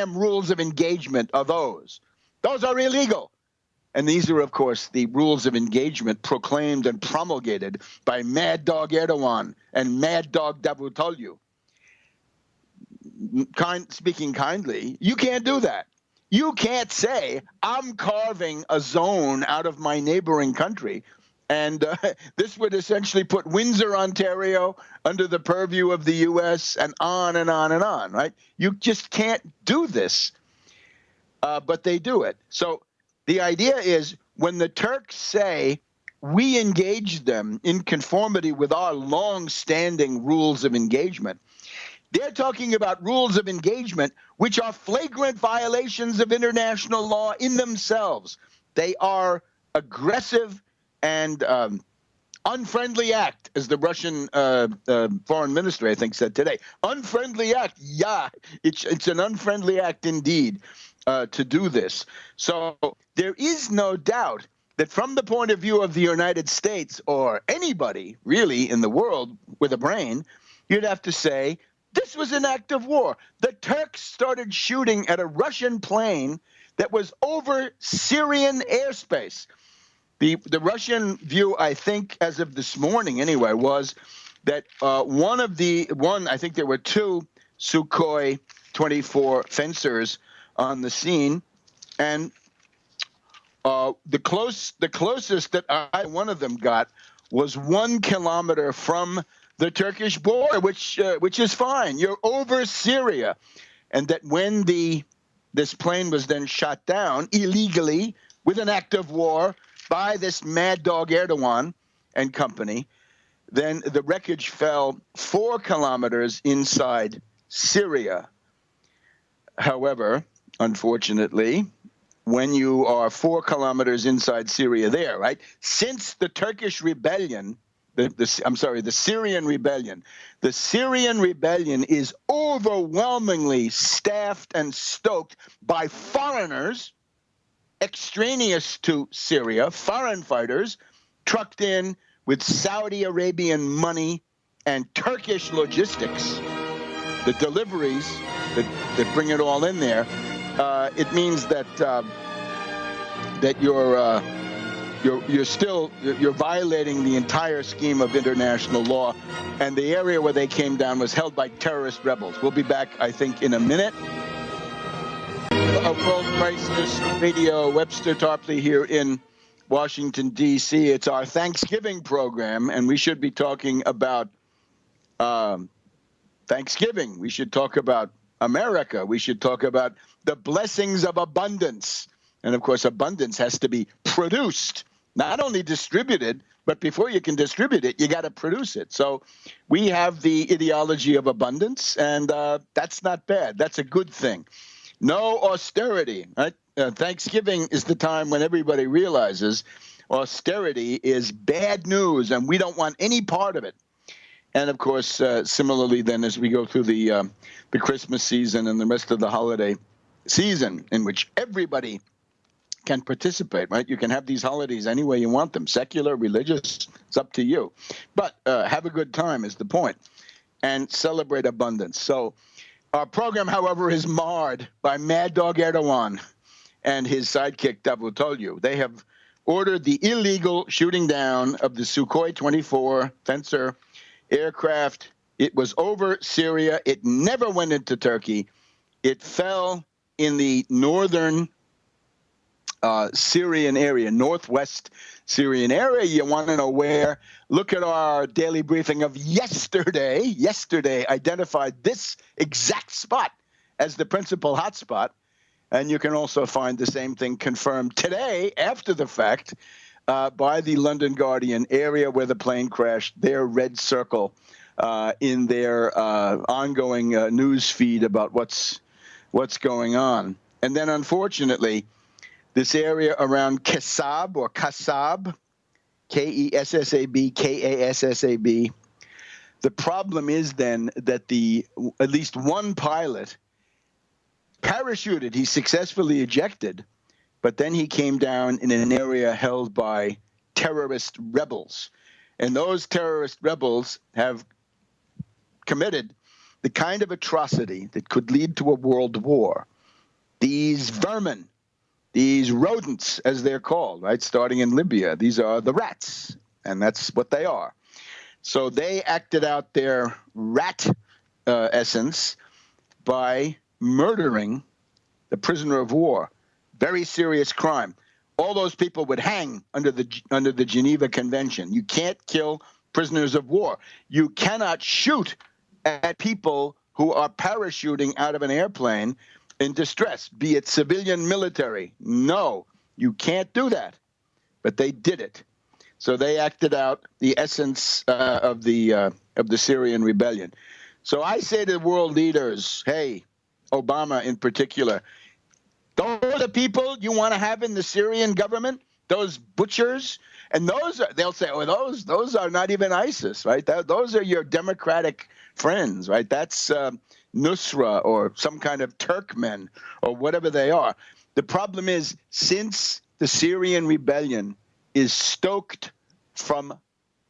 damn rules of engagement are those? Those are illegal. And these are, of course, the rules of engagement proclaimed and promulgated by Mad Dog Erdogan and Mad Dog Davutoglu. Speaking kindly, you can't do that. You can't say, I'm carving a zone out of my neighboring country, and this would essentially put Windsor, Ontario, under the purview of the U.S., and on and on and on, right? You just can't do this, but they do it. So the idea is when the Turks say we engage them in conformity with our long-standing rules of engagement, they're talking about rules of engagement which are flagrant violations of international law in themselves. They are aggressive and unfriendly act, as the Russian foreign minister, I think, said today. Unfriendly act, yeah, it's an unfriendly act indeed to do this. So there is no doubt that from the point of view of the United States or anybody really in the world with a brain, you'd have to say, this was an act of war. The Turks started shooting at a Russian plane that was over Syrian airspace. The Russian view, I think, as of this morning anyway, was that I think there were two Sukhoi 24 fencers on the scene, and the closest that one of them got was 1 kilometer from the Turkish border, which is fine. You're over Syria, and that when this plane was then shot down illegally with an act of war by this Mad Dog Erdogan and company, then the wreckage fell 4 kilometers inside Syria. However, unfortunately, when you are 4 kilometers inside Syria there, right, since the Turkish rebellion, the Syrian rebellion. The Syrian rebellion is overwhelmingly staffed and stoked by foreigners, extraneous to Syria, foreign fighters, trucked in with Saudi Arabian money and Turkish logistics. The deliveries that bring it all in there. It means that you're violating the entire scheme of international law, and the area where they came down was held by terrorist rebels. We'll be back, I think, in a minute. World Crisis Radio, Webster Tarpley here in Washington, D.C. It's our Thanksgiving program, and we should be talking about Thanksgiving. We should talk about America. We should talk about the blessings of abundance. And, of course, abundance has to be produced, not only distributed, but before you can distribute it, you got to produce it. So we have the ideology of abundance, and that's not bad. That's a good thing. No austerity, right? Thanksgiving is the time when everybody realizes austerity is bad news, and we don't want any part of it. And, of course, similarly then as we go through the Christmas season and the rest of the holiday season in which everybody can participate, right? You can have these holidays any way you want them, secular, religious, it's up to you. But have a good time is the point, and celebrate abundance. So our program, however, is marred by Mad Dog Erdogan and his sidekick Davutoglu. They have ordered the illegal shooting down of the Sukhoi 24 Fencer aircraft. It was over Syria. It never went into Turkey. It fell in the northern Syrian area, northwest Syrian area. You want to know where? Look at our daily briefing of yesterday. Yesterday identified this exact spot as the principal hotspot. And you can also find the same thing confirmed today after the fact by the London Guardian area where the plane crashed, their red circle in their ongoing news feed about what's going on. And then, unfortunately, this area around Kassab or Kassab, K-E-S-S-A-B, K-A-S-S-A-B. The problem is then that at least one pilot parachuted. He successfully ejected, but then he came down in an area held by terrorist rebels. And those terrorist rebels have committed the kind of atrocity that could lead to a world war. these vermin, these rodents, as they're called, right, starting in Libya. These are the rats, and that's what they are. So they acted out their rat essence by murdering the prisoner of war. Very serious crime. All those people would hang under the Geneva Convention. You can't kill prisoners of war. You cannot shoot at people who are parachuting out of an airplane in distress, be it civilian, military. No, you can't do that. But they did it. So they acted out the essence of the Syrian rebellion. So I say to world leaders, hey, Obama in particular, those are the people you want to have in the Syrian government, those butchers, and they'll say, oh, those are not even ISIS, right? Those are your democratic friends, right? That's Nusra or some kind of Turkmen or whatever they are. The problem is, since the Syrian rebellion is stoked from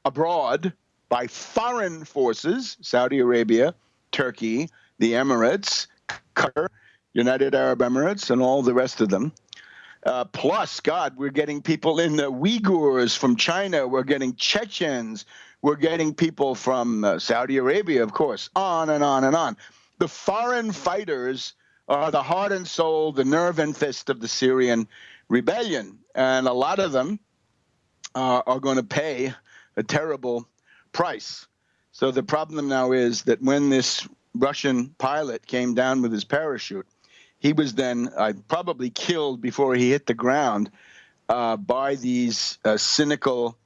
abroad by foreign forces, Saudi Arabia, Turkey, the Emirates, Qatar, United Arab Emirates, and all the rest of them. Plus, God, we're getting people in the Uyghurs from China. We're getting Chechens. We're getting people from Saudi Arabia, of course, on and on and on. The foreign fighters are the heart and soul, the nerve and fist of the Syrian rebellion. And a lot of them are going to pay a terrible price. So the problem now is that when this Russian pilot came down with his parachute, he was then probably killed before he hit the ground by these cynical,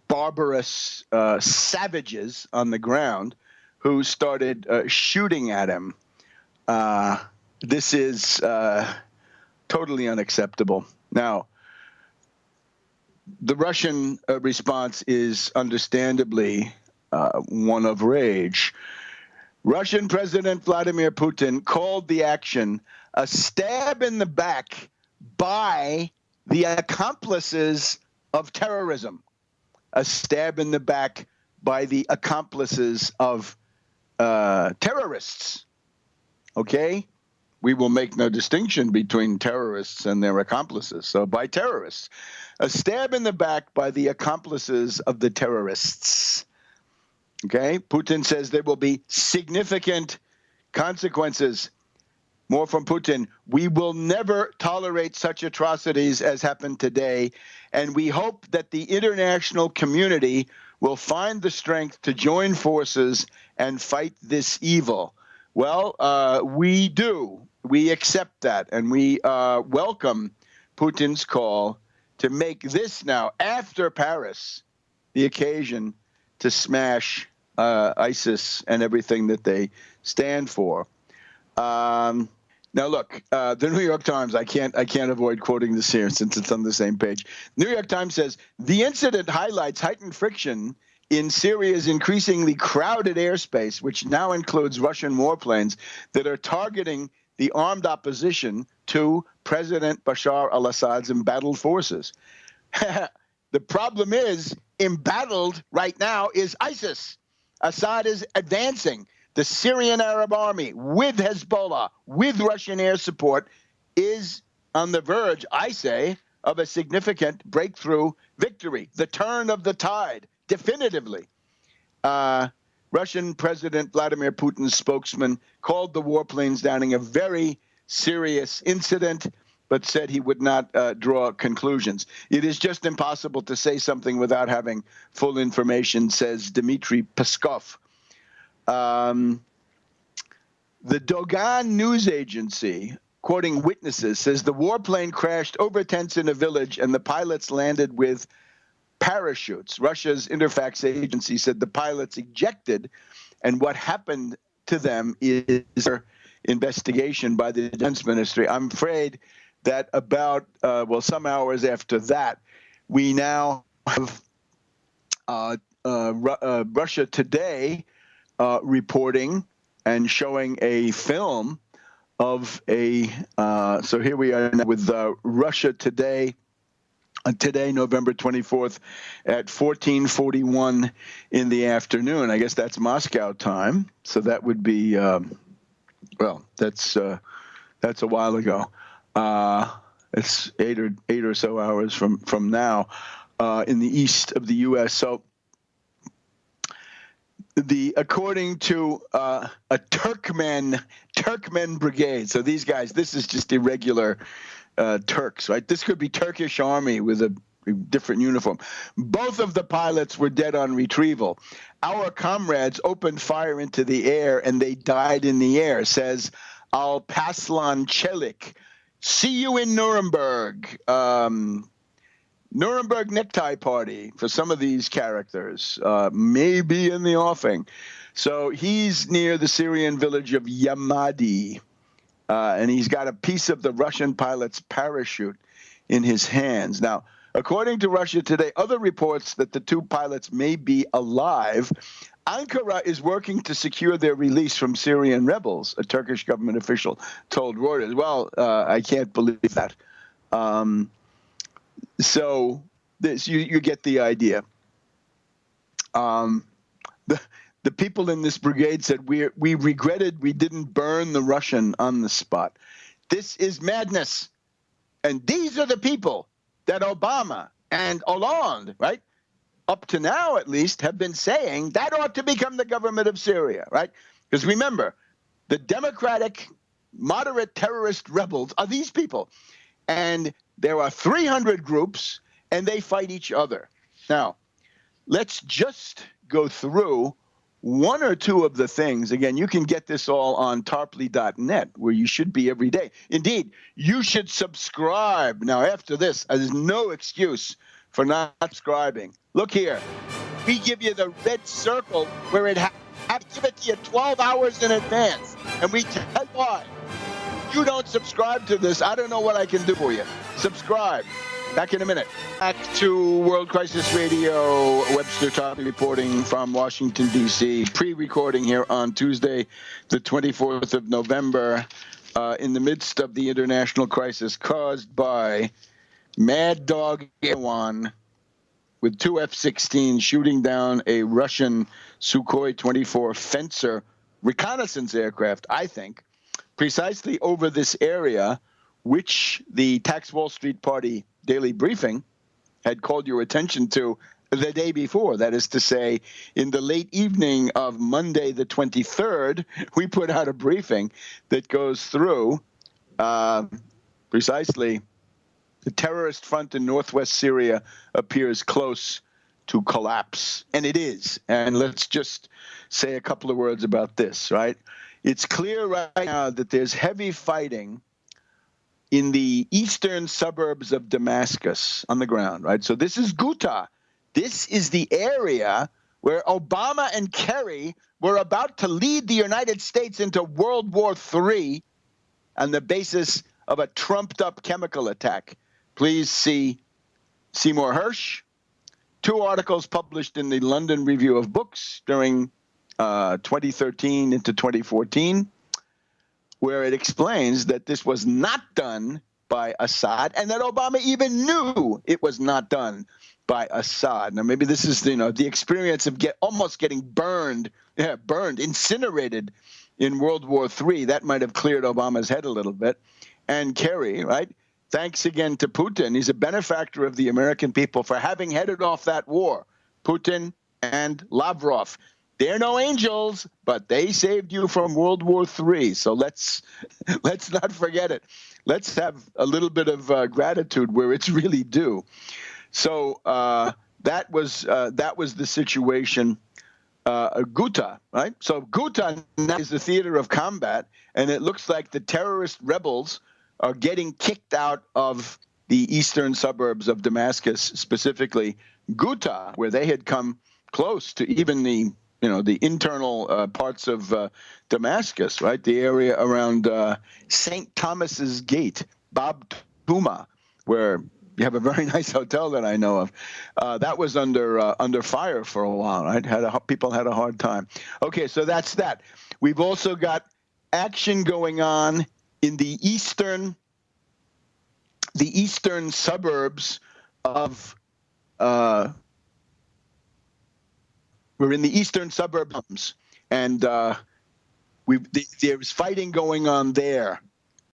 barbarous savages on the ground who started shooting at him. This is totally unacceptable. Now, the Russian response is understandably one of rage. Russian President Vladimir Putin called the action a stab in the back by the accomplices of terrorism. A stab in the back by the accomplices of terrorists. Okay? We will make no distinction between terrorists and their accomplices. So by terrorists. A stab in the back by the accomplices of the terrorists. Okay? Putin says there will be significant consequences. More from Putin. We will never tolerate such atrocities as happened today, and we hope that the international community will find the strength to join forces and fight this evil. Well, we do. We accept that, and we welcome Putin's call to make this now, after Paris, the occasion to smash ISIS and everything that they stand for. Now, look, the New York Times, I can't avoid quoting this here since it's on the same page. New York Times says, the incident highlights heightened friction in Syria's increasingly crowded airspace, which now includes Russian warplanes that are targeting the armed opposition to President Bashar al-Assad's embattled forces. The problem is, embattled right now is ISIS. Assad is advancing. The Syrian Arab Army, with Hezbollah, with Russian air support, is on the verge, I say, of a significant breakthrough victory. The turn of the tide, definitively. Russian President Vladimir Putin's spokesman called the warplanes downing a very serious incident, but said he would not draw conclusions. It is just impossible to say something without having full information, says Dmitry Peskov. The Dogan news agency, quoting witnesses, says the warplane crashed over tents in a village and the pilots landed with parachutes. Russia's Interfax agency said the pilots ejected, and what happened to them is their investigation by the Defense Ministry. I'm afraid that about, some hours after that, we now have Russia Today reporting and showing a film of so here we are now with Russia Today, November 24th at 14:41 in the afternoon. I guess that's Moscow time. So that would be, that's That's a while ago. It's eight or so hours from now in the east of the U.S. So according to a Turkmen brigade. So these guys, this is just irregular Turks, right? This could be Turkish army with a different uniform. Both of the pilots were dead on retrieval. Our comrades opened fire into the air and they died in the air, says Alpaslan Çelik. See you in Nuremberg. Nuremberg necktie party for some of these characters, maybe in the offing. So he's near the Syrian village of Yamadi, and he's got a piece of the Russian pilot's parachute in his hands. Now, according to Russia Today, other reports that the two pilots may be alive. Ankara is working to secure their release from Syrian rebels, a Turkish government official told Reuters. Well, I can't believe that. So this, you get the idea. The people in this brigade said we regretted we didn't burn the Russian on the spot. This is madness, and these are the people that Obama and Hollande, right, up to now at least, have been saying that ought to become the government of Syria, right? Because remember, the democratic, moderate terrorist rebels are these people. And there are 300 groups, and they fight each other. Now, let's just go through one or two of the things. Again, you can get this all on tarpley.net, where you should be every day. Indeed, you should subscribe. Now, after this, there's no excuse for not subscribing. Look here. We give you the red circle where it have to give it to you 12 hours in advance. And we tell you why. You don't subscribe to this, I don't know what I can do for you. Subscribe. Back in a minute. Back to World Crisis Radio. Webster Tarpley reporting from Washington, D.C. Pre-recording here on Tuesday, the 24th of November, in the midst of the international crisis caused by Mad Dog Erdogan with two F-16 shooting down a Russian Sukhoi 24 Fencer reconnaissance aircraft, I think, precisely over this area, which the Tax Wall Street Party Daily Briefing had called your attention to the day before. That is to say, in the late evening of Monday, the 23rd, we put out a briefing that goes through precisely the terrorist front in northwest Syria appears close to collapse. And it is. And let's just say a couple of words about this, right? It's clear right now that there's heavy fighting in the eastern suburbs of Damascus on the ground, right? So this is Ghouta. This is the area where Obama and Kerry were about to lead the United States into World War III on the basis of a trumped-up chemical attack. Please see Seymour Hersh. Two articles published in the London Review of Books during 2013 into 2014, where it explains that this was not done by Assad and that Obama even knew it was not done by Assad. Now, maybe this is, the experience of almost getting incinerated in World War III. That might have cleared Obama's head a little bit. And Kerry, right? Thanks again to Putin. He's a benefactor of the American people for having headed off that war. Putin and Lavrov. They're no angels, but they saved you from World War III. So let's not forget it. Let's have a little bit of gratitude where it's really due. So that was the situation. Ghouta, right? So Ghouta is the theater of combat, and it looks like the terrorist rebels are getting kicked out of the eastern suburbs of Damascus, specifically Ghouta, where they had come close to even the internal parts of Damascus, right? The area around St. Thomas's Gate, Bab Tuma, where you have a very nice hotel that I know of. That was under fire for a while, right? People had a hard time. Okay, so that's that. We've also got action going on in the eastern suburbs of. We're in the eastern suburbs, and there's fighting going on there.